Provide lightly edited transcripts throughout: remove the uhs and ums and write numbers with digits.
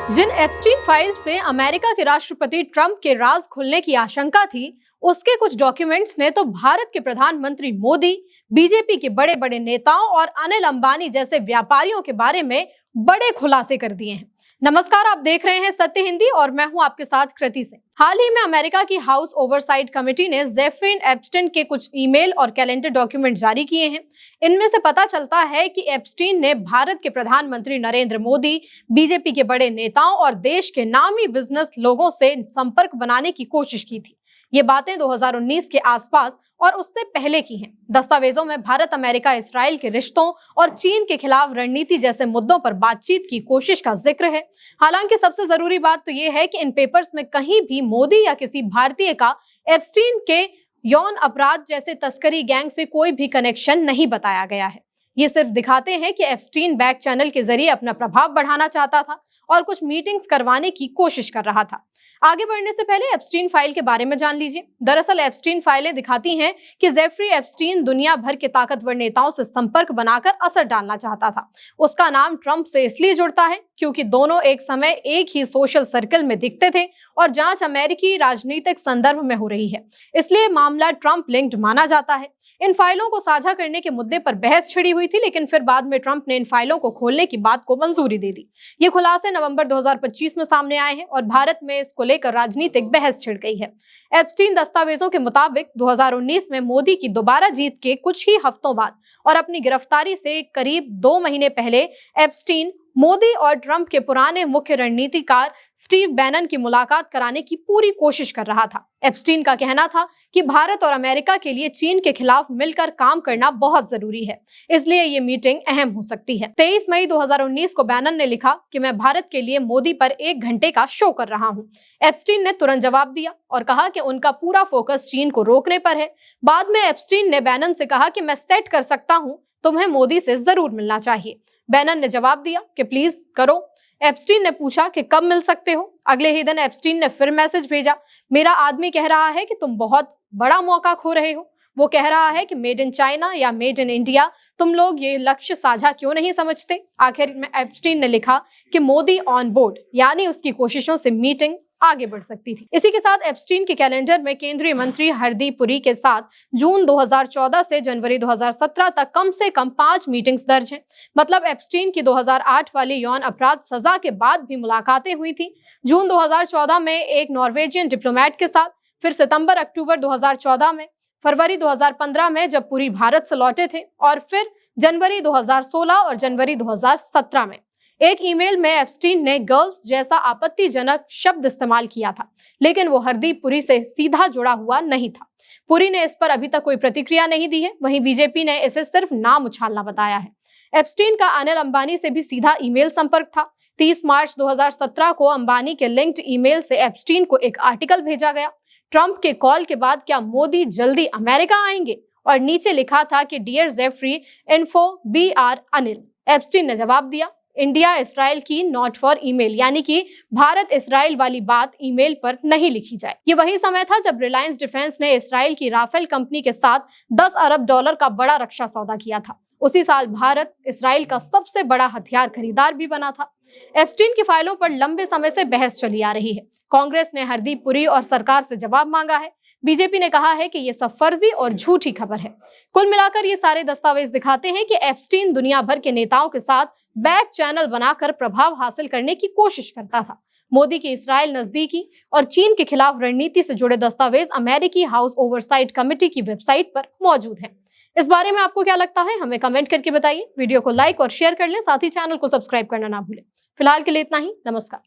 जिन Epstein file से America के राष्ट्रपति ट्रंप के राज खुलने की आशंका थी, उसके कुछ डॉक्यूमेंट्स ने तो भारत के प्रधानमंत्री मोदी, बीजेपी के बड़े बड़े नेताओं और अनिल अंबानी जैसे व्यापारियों के बारे में बड़े खुलासे कर दिए हैं। नमस्कार, आप देख रहे हैं सत्य हिंदी और मैं हूं आपके साथ कृति सिंह। हाल ही में अमेरिका की हाउस ओवरसाइट कमेटी ने जेफरी एप्स्टीन के कुछ ईमेल और कैलेंडर डॉक्यूमेंट जारी किए हैं। इनमें से पता चलता है कि एप्स्टीन ने भारत के प्रधानमंत्री नरेंद्र मोदी, बीजेपी के बड़े नेताओं और देश के नामी बिजनेस लोगों से संपर्क बनाने की कोशिश की थी। ये बातें 2019 के आसपास और उससे पहले की हैं। दस्तावेजों में भारत, अमेरिका, इस्राइल के रिश्तों और चीन के खिलाफ रणनीति जैसे मुद्दों पर बातचीत की कोशिश का जिक्र है। हालांकि सबसे जरूरी बात तो ये है कि इन पेपर्स में कहीं भी मोदी या किसी भारतीय का एप्स्टीन के यौन अपराध जैसे तस्करी गैंग से कोई भी कनेक्शन नहीं बताया गया है। ये सिर्फ दिखाते हैं कि एप्स्टीन बैक चैनल के जरिए अपना प्रभाव बढ़ाना चाहता था और कुछ मीटिंग्स करवाने की कोशिश कर रहा था। आगे बढ़ने से पहले एप्स्टीन फाइल के बारे में जान लीजिए। दरअसल एप्स्टीन फाइलें दिखाती हैं कि जेफरी एप्स्टीन दुनिया भर के ताकतवर नेताओं से संपर्क बनाकर असर डालना चाहता था। उसका नाम ट्रंप से इसलिए जुड़ता है क्योंकि दोनों एक समय एक ही सोशल सर्कल में दिखते थे और जांच अमेरिकी राजनीतिक संदर्भ में हो रही है, इसलिए मामला ट्रंप लिंक्ड माना जाता है। इन फाइलों को साझा करने के मुद्दे पर बहस छिड़ी हुई थी, लेकिन फिर बाद में ट्रंप ने इन फाइलों को खोलने की बात को मंजूरी दे दी। ये खुलासे नवंबर 2025 में सामने आए हैं और भारत में इसको लेकर राजनीतिक बहस छिड़ गई है। एप्स्टीन दस्तावेजों के मुताबिक 2019 में मोदी की दोबारा जीत के कुछ ही हफ्तों बाद और अपनी गिरफ्तारी से करीब 2 महीने पहले एप्स्टीन मोदी और ट्रंप के पुराने मुख्य रणनीतिकार स्टीव बैनन की मुलाकात कराने की पूरी कोशिश कर रहा था। एप्स्टीन का कहना था कि भारत और अमेरिका के लिए चीन के खिलाफ मिलकर काम करना बहुत जरूरी है, इसलिए ये मीटिंग अहम हो सकती है। 23 मई 2019 को बैनन ने लिखा कि मैं भारत के लिए मोदी पर 1 घंटे का शो कर रहा हूँ। एप्स्टीन ने तुरंत जवाब दिया और कहा कि उनका पूरा फोकस चीन को रोकने पर है। बाद में एप्स्टीन ने बैनन से कहा कि मैं सेट कर सकता हूँ, तुम्हें मोदी से जरूर मिलना चाहिए। बैनन ने जवाब दिया कि प्लीज करो। एप्स्टीन ने पूछा कि कब मिल सकते हो। अगले ही दिन एप्स्टीन ने फिर मैसेज भेजा, मेरा आदमी कह रहा है कि तुम बहुत बड़ा मौका खो रहे हो। वो कह रहा है कि मेड इन चाइना या मेड इन इंडिया, तुम लोग ये लक्ष्य साझा क्यों नहीं समझते। आखिर में एप्स्टीन ने लिखा कि मोदी ऑन बोर्ड, यानी उसकी कोशिशों से मीटिंग आगे बढ़ सकती थी। इसी के साथ एप्स्टीन के कैलेंडर में केंद्रीय मंत्री हरदीप पुरी के साथ जून 2014 से जनवरी 2017 तक कम से कम 5 मीटिंग्स दर्ज हैं। मतलब एप्स्टीन की 2008 वाली यौन अपराध सजा के बाद भी मुलाकातें हुई थी। जून 2014 में एक नॉर्वेजियन डिप्लोमेट के साथ, फिर सितंबर अक्टूबर 2014 में, फरवरी 2015 में जब पुरी भारत से लौटे थे, और फिर जनवरी 2016 और जनवरी 2017 में। एक ईमेल में एप्स्टीन ने गर्ल्स जैसा आपत्तिजनक शब्द इस्तेमाल किया था, लेकिन वो हरदीप पुरी से सीधा जुड़ा हुआ नहीं था। पुरी ने इस पर अभी तक कोई प्रतिक्रिया नहीं दी है। वहीं बीजेपी ने इसे सिर्फ नाम उछालना बताया है। एप्स्टीन का अनिल अंबानी से भी सीधा ईमेल संपर्क था। 30 मार्च 2017 को अंबानी के लिंक्ड ईमेल से एप्स्टीन को एक आर्टिकल भेजा गया, ट्रंप के कॉल के बाद क्या मोदी जल्दी अमेरिका आएंगे, और नीचे लिखा था कि dear Jeffrey info BR Anil. Epstein ने जवाब दिया, इंडिया इस्राइल की नॉट फॉर ईमेल, यानी कि भारत इस्राइल वाली बात ईमेल पर नहीं लिखी जाए। ये वही समय था जब रिलायंस डिफेंस ने इस्राइल की राफेल कंपनी के साथ $10 अरब का बड़ा रक्षा सौदा किया था। उसी साल भारत इस्राइल का सबसे बड़ा हथियार खरीदार भी बना था। एप्स्टीन की फाइलों पर लंबे समय से बहस चली आ रही है। कांग्रेस ने हरदीप पुरी और सरकार से जवाब मांगा है। बीजेपी ने कहा है कि ये सब फर्जी और झूठी खबर है। कुल मिलाकर ये सारे दस्तावेज दिखाते हैं कि एप्स्टीन दुनिया भर के नेताओं के साथ बैक चैनल बनाकर प्रभाव हासिल करने की कोशिश करता था। मोदी की इस्राइल नजदीकी और चीन के खिलाफ रणनीति से जुड़े दस्तावेज अमेरिकी हाउस ओवरसाइट कमेटी की वेबसाइट पर मौजूद हैं। इस बारे में आपको क्या लगता है, हमें कमेंट करके बताइए। वीडियो को लाइक और शेयर कर लें, साथ ही चैनल को सब्सक्राइब करना ना भूलें। फिलहाल के लिए इतना ही। नमस्कार।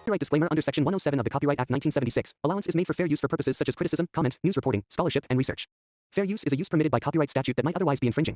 Copyright disclaimer under Section 107 of the Copyright Act 1976. Allowance is made for fair use for purposes such as criticism, comment, news reporting, scholarship, and research. Fair use is a use permitted by copyright statute that might otherwise be infringing.